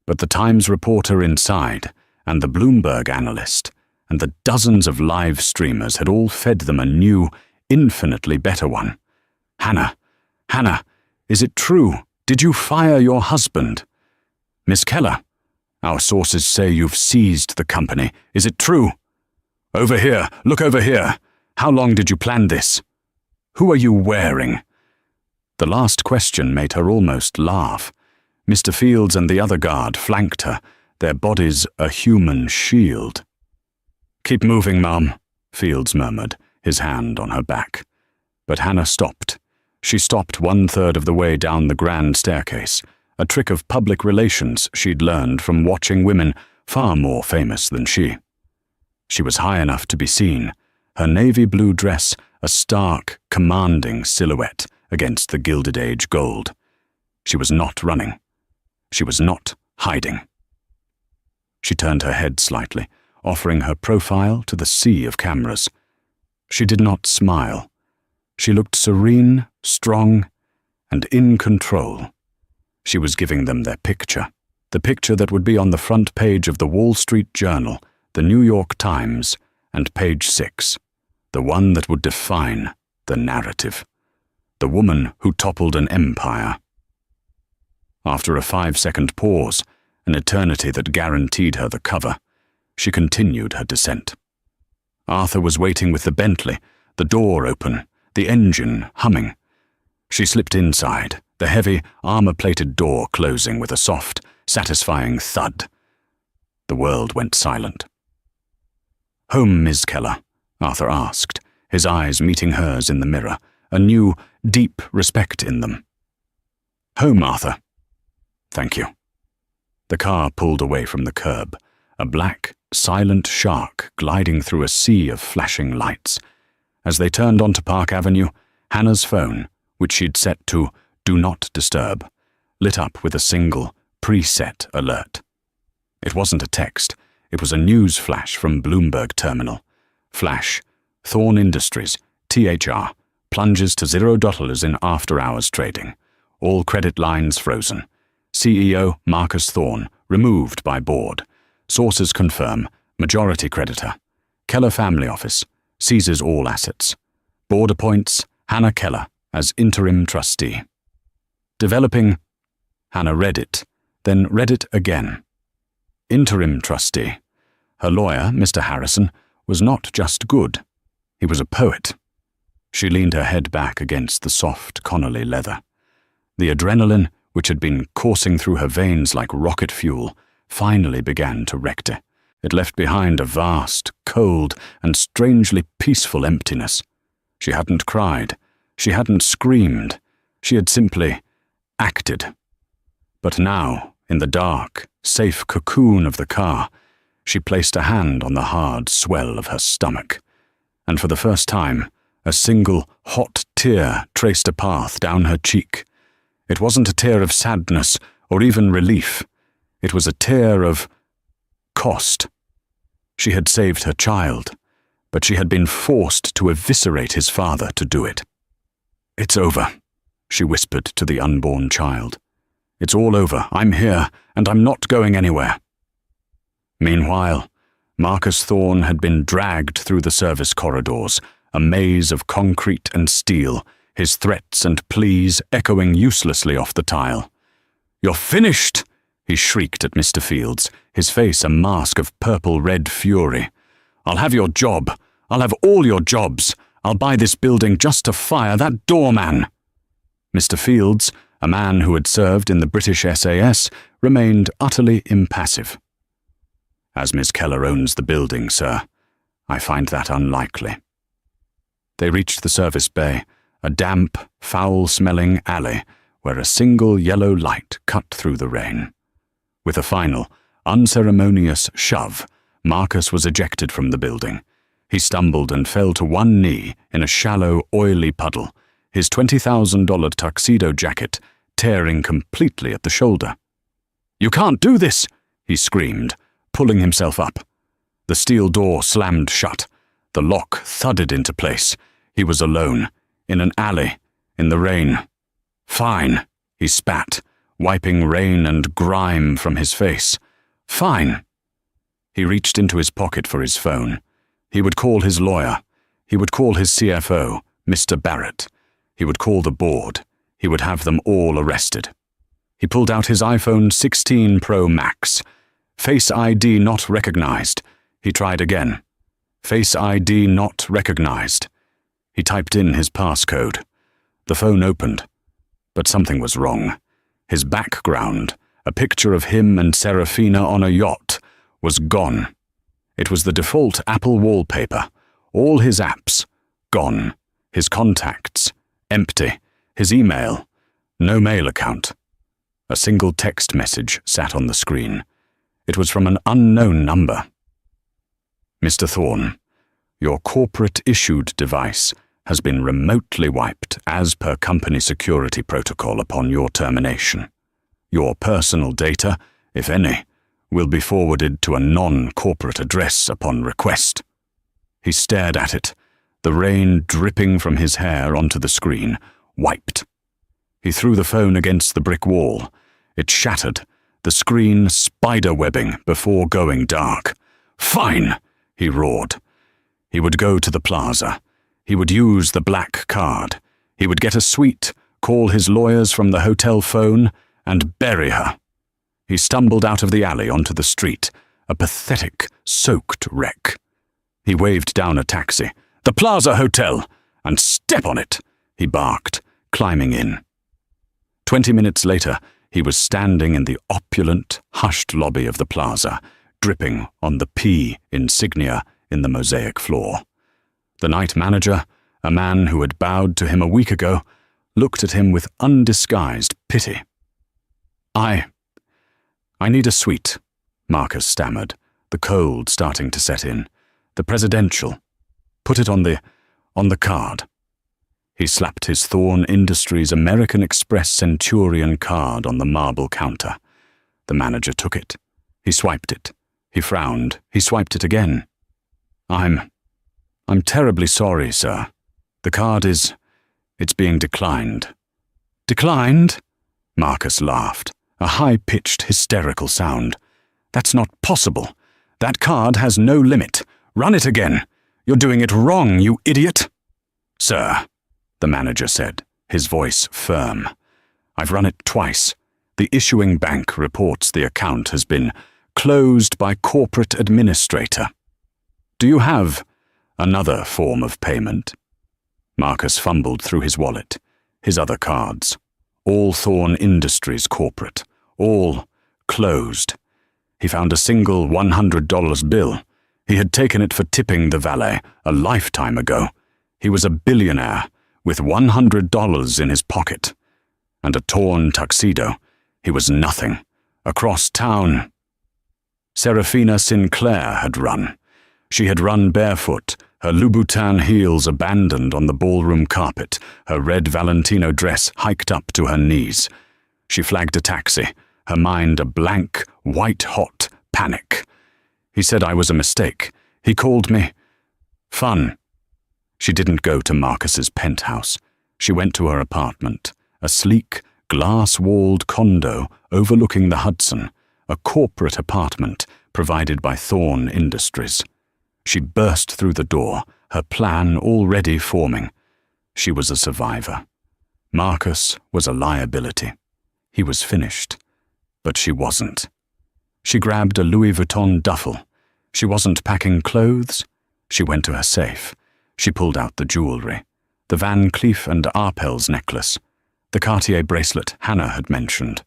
But the Times reporter inside, and the Bloomberg analyst, and the dozens of live streamers had all fed them a new, infinitely better one. "Hannah, Hannah, is it true? Did you fire your husband?" "Miss Keller, our sources say you've seized the company. Is it true?" "Over here, look over here. How long did you plan this? Who are you wearing?" The last question made her almost laugh. Mr. Fields and the other guard flanked her, their bodies a human shield. "Keep moving, Mum," Fields murmured, his hand on her back. But Hannah stopped. She stopped 1/3 of the way down the grand staircase, a trick of public relations she'd learned from watching women far more famous than she. She was high enough to be seen, her navy blue dress a stark, commanding silhouette against the Gilded Age gold. She was not running. She was not hiding. She turned her head slightly, offering her profile to the sea of cameras. She did not smile. She looked serene, strong, and in control. She was giving them their picture, the picture that would be on the front page of the Wall Street Journal, the New York Times, and Page 6, the one that would define the narrative. The woman who toppled an empire. After a 5-second pause, an eternity that guaranteed her the cover, she continued her descent. Arthur was waiting with the Bentley, the door open, the engine humming. She slipped inside, the heavy, armor-plated door closing with a soft, satisfying thud. The world went silent. "Home, Ms. Keller?" Arthur asked, his eyes meeting hers in the mirror, a new, deep respect in them. "Home, Arthur." "Thank you." The car pulled away from the curb, a black, silent shark gliding through a sea of flashing lights. As they turned onto Park Avenue, Hannah's phone, which she'd set to Do Not Disturb, lit up with a single, preset alert. It wasn't a text, it was a news flash from Bloomberg Terminal. Flash: Thorn Industries, THR, plunges to $0 in after-hours trading. All credit lines frozen. CEO Marcus Thorn removed by board. Sources confirm, majority creditor. Keller Family Office seizes all assets. Board appoints Hannah Keller as interim trustee. Developing. Hannah read it, then read it again. Interim trustee. Her lawyer, Mr. Harrison, was not just good. He was a poet. She leaned her head back against the soft Connolly leather. The adrenaline, which had been coursing through her veins like rocket fuel, finally began to recede. It left behind a vast, cold, and strangely peaceful emptiness. She hadn't cried. She hadn't screamed. She had simply acted. But now, in the dark, safe cocoon of the car, she placed a hand on the hard swell of her stomach. And for the first time, a single hot tear traced a path down her cheek. It wasn't a tear of sadness or even relief. It was a tear of cost. She had saved her child, but she had been forced to eviscerate his father to do it. "It's over," she whispered to the unborn child. "It's all over. I'm here, and I'm not going anywhere." Meanwhile, Marcus Thorne had been dragged through the service corridors, a maze of concrete and steel, his threats and pleas echoing uselessly off the tile. "You're finished!" he shrieked at Mr. Fields, his face a mask of purple-red fury. "I'll have your job. I'll have all your jobs. I'll buy this building just to fire that doorman." Mr. Fields, a man who had served in the British SAS, remained utterly impassive. "As Miss Keller owns the building, sir, I find that unlikely." They reached the service bay, a damp, foul-smelling alley where a single yellow light cut through the rain. With a final, unceremonious shove, Marcus was ejected from the building. He stumbled and fell to one knee in a shallow, oily puddle, his $20,000 tuxedo jacket tearing completely at the shoulder. "You can't do this!" he screamed, pulling himself up. The steel door slammed shut. The lock thudded into place. He was alone, in an alley, in the rain. "Fine," he spat, wiping rain and grime from his face. "Fine." He reached into his pocket for his phone. He would call his lawyer. He would call his CFO, Mr. Barrett. He would call the board. He would have them all arrested. He pulled out his iPhone 16 Pro Max. Face ID not recognized. He tried again. Face ID not recognized. He typed in his passcode. The phone opened. But something was wrong. His background, a picture of him and Serafina on a yacht, was gone. It was the default Apple wallpaper. All his apps, gone. His contacts, empty. His email, no mail account. A single text message sat on the screen. It was from an unknown number. "Mr. Thorne, your corporate-issued device has been remotely wiped as per company security protocol upon your termination. Your personal data, if any, will be forwarded to a non-corporate address upon request." He stared at it, the rain dripping from his hair onto the screen, wiped. He threw the phone against the brick wall. It shattered, the screen spider-webbing before going dark. "Fine!" he roared. He would go to the plaza. He would use the black card. He would get a suite, call his lawyers from the hotel phone, and bury her. He stumbled out of the alley onto the street, a pathetic, soaked wreck. He waved down a taxi. "The Plaza Hotel! And step on it!" he barked, climbing in. 20 minutes later, he was standing in the opulent, hushed lobby of the plaza, dripping on the P insignia in the mosaic floor. The night manager, a man who had bowed to him a week ago, looked at him with undisguised pity. I need a suite," Marcus stammered, the cold starting to set in. "The presidential. Put it on the card." He slapped his Thorne Industries American Express Centurion card on the marble counter. The manager took it. He swiped it. He frowned. He swiped it again. I'm terribly sorry, sir. The card it's being declined." "Declined?" Marcus laughed, a high-pitched, hysterical sound. "That's not possible. That card has no limit. Run it again. You're doing it wrong, you idiot." "Sir," the manager said, his voice firm. "I've run it twice. The issuing bank reports the account has been closed by corporate administrator. Do you have another form of payment?" Marcus fumbled through his wallet, his other cards. All Thorne Industries corporate, all closed. He found a single $100 bill. He had taken it for tipping the valet a lifetime ago. He was a billionaire with $100 in his pocket. And a torn tuxedo. He was nothing. Across town. Serafina Sinclair had run. She had run barefoot, her Louboutin heels abandoned on the ballroom carpet, her red Valentino dress hiked up to her knees. She flagged a taxi, her mind a blank, white-hot panic. He said I was a mistake. He called me fun. She didn't go to Marcus's penthouse. She went to her apartment, a sleek, glass-walled condo overlooking the Hudson, a corporate apartment provided by Thorne Industries. She burst through the door, her plan already forming. She was a survivor. Marcus was a liability. He was finished. But she wasn't. She grabbed a Louis Vuitton duffel. She wasn't packing clothes. She went to her safe. She pulled out the jewelry, the Van Cleef and Arpels necklace, the Cartier bracelet Hannah had mentioned,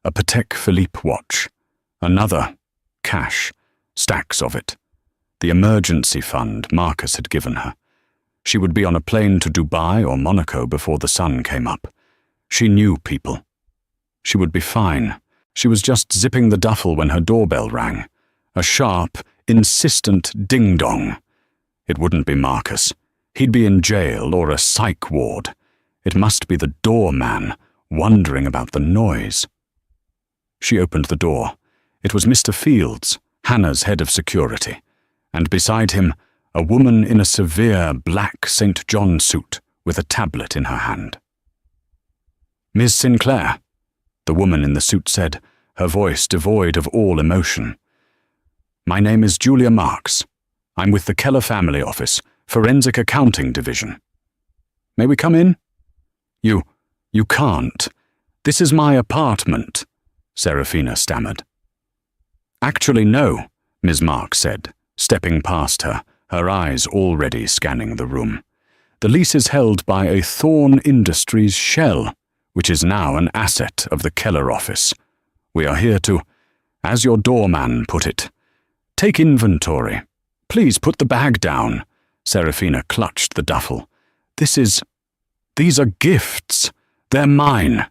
a Patek Philippe watch, another, cash, stacks of it, the emergency fund Marcus had given her. She would be on a plane to Dubai or Monaco before the sun came up. She knew people. She would be fine. She was just zipping the duffel when her doorbell rang. A sharp, insistent ding-dong. It wouldn't be Marcus. He'd be in jail or a psych ward. It must be the doorman, wondering about the noise. She opened the door. It was Mr. Fields, Hannah's head of security, and beside him, a woman in a severe black St. John suit with a tablet in her hand. "Miss Sinclair," the woman in the suit said, her voice devoid of all emotion. "My name is Julia Marks. I'm with the Keller Family Office, Forensic Accounting Division. May we come in?" You can't. This is my apartment," Serafina stammered. "Actually, no," Ms. Marks said, stepping past her, her eyes already scanning the room. "The lease is held by a Thorne Industries shell, which is now an asset of the Keller office. We are here to, as your doorman put it, take inventory. Please put the bag down." Serafina clutched the duffel. These are gifts. They're mine."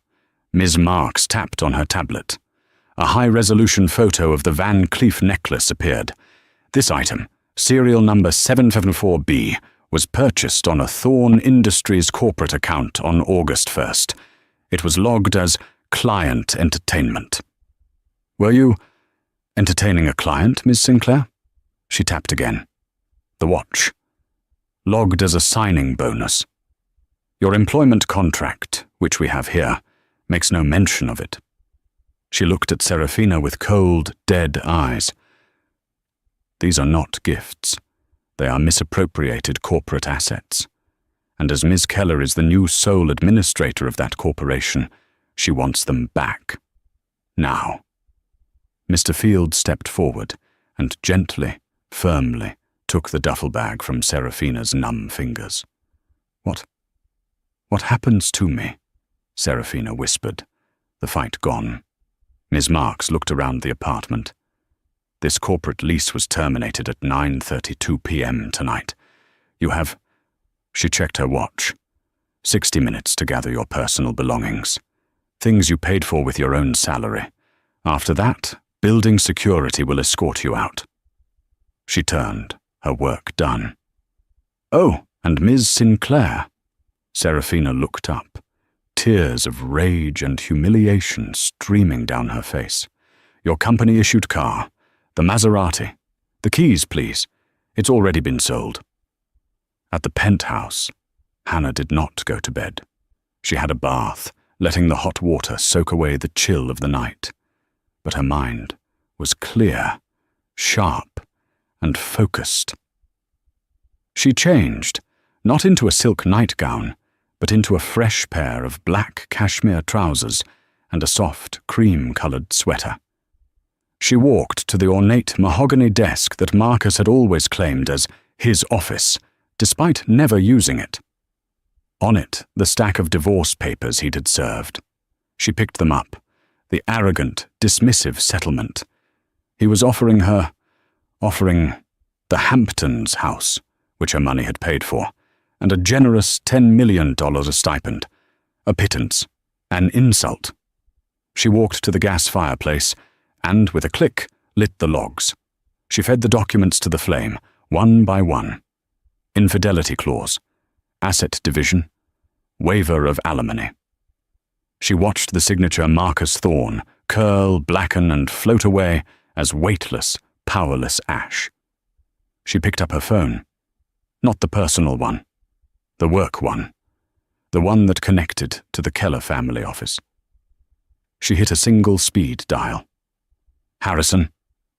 Ms. Marks tapped on her tablet. A high-resolution photo of the Van Cleef necklace appeared. This item, serial number 774B, was purchased on a Thorne Industries corporate account on August 1st. It was logged as client entertainment. "Were you entertaining a client, Miss Sinclair?" She tapped again. The watch. Logged as a signing bonus. "Your employment contract, which we have here, makes no mention of it." She looked at Serafina with cold, dead eyes. "These are not gifts. They are misappropriated corporate assets. And as Ms. Keller is the new sole administrator of that corporation, she wants them back. Now." Mr. Field stepped forward and gently, firmly, took the duffel bag from Serafina's numb fingers. What happens to me?" Serafina whispered, the fight gone. Ms. Marks looked around the apartment. "This corporate lease was terminated at 9:32 p.m. tonight. You have..." She checked her watch. 60 minutes to gather your personal belongings. Things you paid for with your own salary. After that, building security will escort you out." She turned, her work done. "Oh, and Ms. Sinclair." Serafina looked up, tears of rage and humiliation streaming down her face. "Your company-issued car, the Maserati. The keys, please. It's already been sold." At the penthouse, Hannah did not go to bed. She had a bath, letting the hot water soak away the chill of the night. But her mind was clear, sharp, and focused. She changed, not into a silk nightgown, but into a fresh pair of black cashmere trousers and a soft, cream-colored sweater. She walked to the ornate mahogany desk that Marcus had always claimed as his office, despite never using it. On it, the stack of divorce papers he'd had served. She picked them up, the arrogant, dismissive settlement. He was offering the Hamptons house, which her money had paid for, and a generous $10 million a stipend. A pittance. An insult. She walked to the gas fireplace and, with a click, lit the logs. She fed the documents to the flame, one by one. Infidelity clause. Asset division. Waiver of alimony. She watched the signature Marcus Thorne curl, blacken, and float away as weightless, powerless ash. She picked up her phone. Not the personal one. The work one. the one that connected to the Keller family office. She hit a single speed dial. "Harrison,"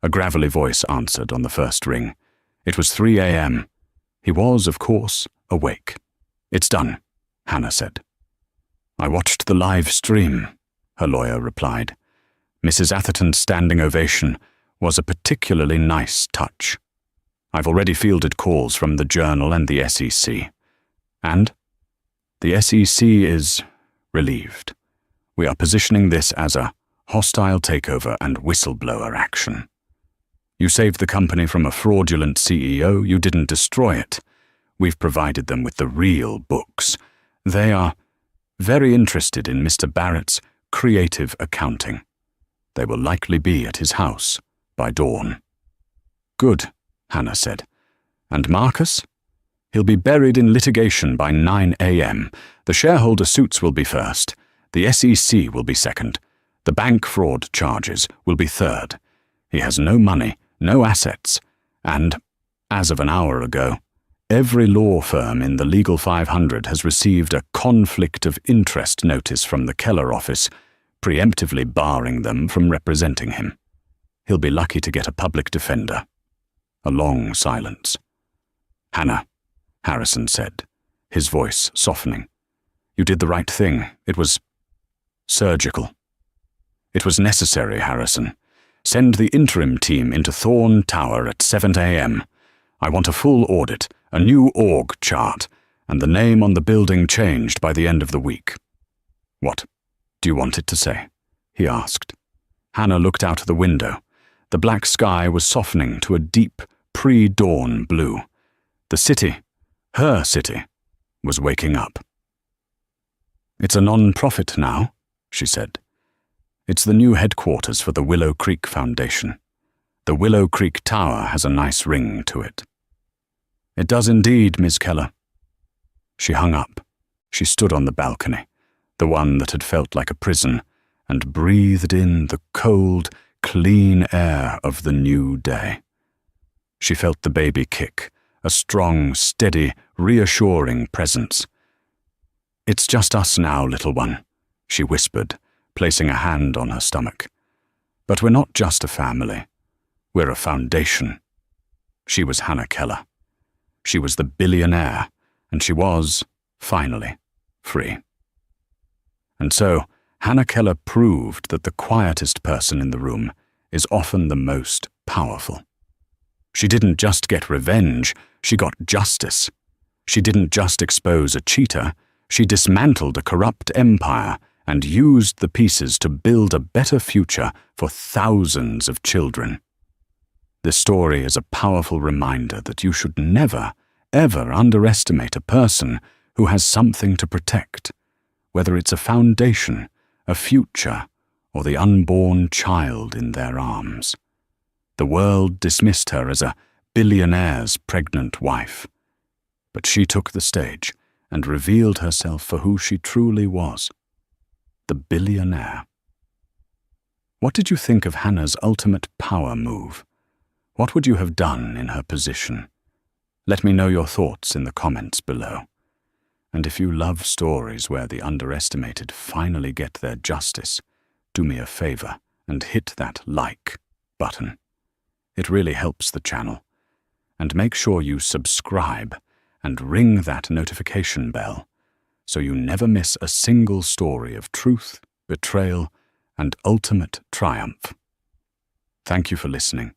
a gravelly voice answered on the first ring. It was 3 a.m. He was, of course, awake. "It's done," Hannah said. "I watched the live stream," her lawyer replied. Mrs. Atherton's standing ovation was a particularly nice touch. "I've already fielded calls from the Journal and the SEC. And? The SEC is relieved. We are positioning this as a hostile takeover and whistleblower action. You saved the company from a fraudulent CEO, you didn't destroy it. We've provided them with the real books. They are very interested in Mr. Barrett's creative accounting. They will likely be at his house by dawn." "Good," Hannah said. "And Marcus? He'll be buried in litigation by 9 a.m. The shareholder suits will be first. The SEC will be second. The bank fraud charges will be third. He has no money, no assets, and, as of an hour ago, every law firm in the Legal 500 has received a conflict of interest notice from the Keller office, preemptively barring them from representing him. He'll be lucky to get a public defender." A long silence. "Hannah," Harrison said, his voice softening. "You did the right thing. It was surgical. It was necessary, Harrison. Send the interim team into Thorn Tower at 7 a.m. I want a full audit, a new org chart, and the name on the building changed by the end of the week." "What do you want it to say?" he asked. Hannah looked out the window. The black sky was softening to a deep, pre-dawn blue. The city, her city, was waking up. "It's a non-profit now," she said. "It's the new headquarters for the Willow Creek Foundation. The Willow Creek Tower has a nice ring to it." "It does indeed, Miss Keller." She hung up. She stood on the balcony, the one that had felt like a prison, and breathed in the cold, clean air of the new day. She felt the baby kick, a strong, steady, reassuring presence. "It's just us now, little one," she whispered, placing a hand on her stomach. "But we're not just a family. We're a foundation." She was Hannah Keller. She was the billionaire, and she was, finally, free. And so, Hannah Keller proved that the quietest person in the room is often the most powerful. She didn't just get revenge, she got justice. She didn't just expose a cheater, she dismantled a corrupt empire and used the pieces to build a better future for thousands of children. This story is a powerful reminder that you should never, ever underestimate a person who has something to protect, whether it's a foundation, a future, or the unborn child in their arms. The world dismissed her as a billionaire's pregnant wife, but she took the stage and revealed herself for who she truly was, the billionaire. What did you think of Hannah's ultimate power move? What would you have done in her position? Let me know your thoughts in the comments below. And if you love stories where the underestimated finally get their justice, do me a favor and hit that like button. It really helps the channel. And make sure you subscribe and ring that notification bell so you never miss a single story of truth, betrayal, and ultimate triumph. Thank you for listening.